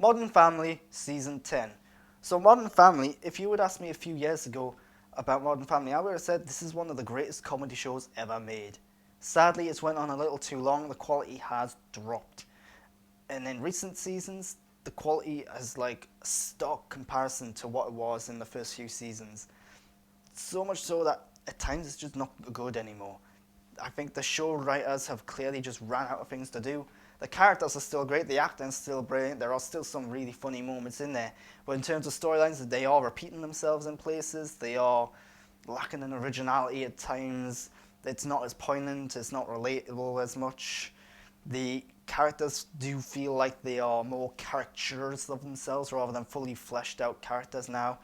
Modern Family Season 10. So, Modern Family, if you would ask me a few years ago about Modern Family, I would have said this is one of the greatest comedy shows ever made. Sadly, it's went on a little too long, the quality has dropped. And in recent seasons, the quality has like a stark comparison to what it was in the first few seasons. So much so that at times it's just not good anymore. I think the show writers have clearly just ran out of things to do. The characters are still great, the acting's still brilliant, there are still some really funny moments in there. But in terms of storylines, they are repeating themselves in places, they are lacking in originality at times, it's not as poignant, it's not relatable as much. The characters do feel like they are more caricatures of themselves rather than fully fleshed out characters now.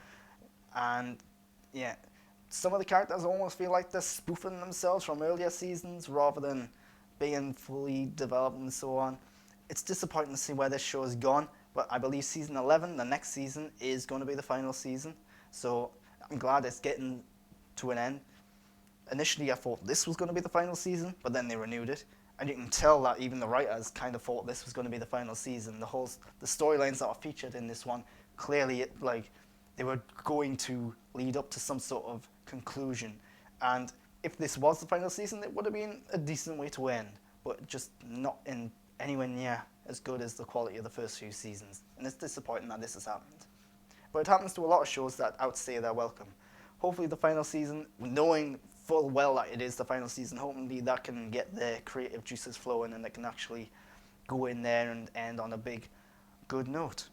And yeah, some of the characters almost feel like they're spoofing themselves from earlier seasons rather than being fully developed and so on. It's disappointing to see where this show has gone, but I believe season 11, the next season, is going to be the final season. So I'm glad it's getting to an end. Initially, I thought this was going to be the final season, but then they renewed it. And you can tell that even the writers kind of thought this was going to be the final season. The storylines that are featured in this one clearly like they were going to lead up to some sort of conclusion. And if this was the final season, it would have been a decent way to end, but just not in anywhere near as good as the quality of the first few seasons. And it's disappointing that this has happened. But it happens to a lot of shows that outstay their welcome. Hopefully the final season, knowing full well that it is the final season, hopefully that can get their creative juices flowing and they can actually go in there and end on a big, good note.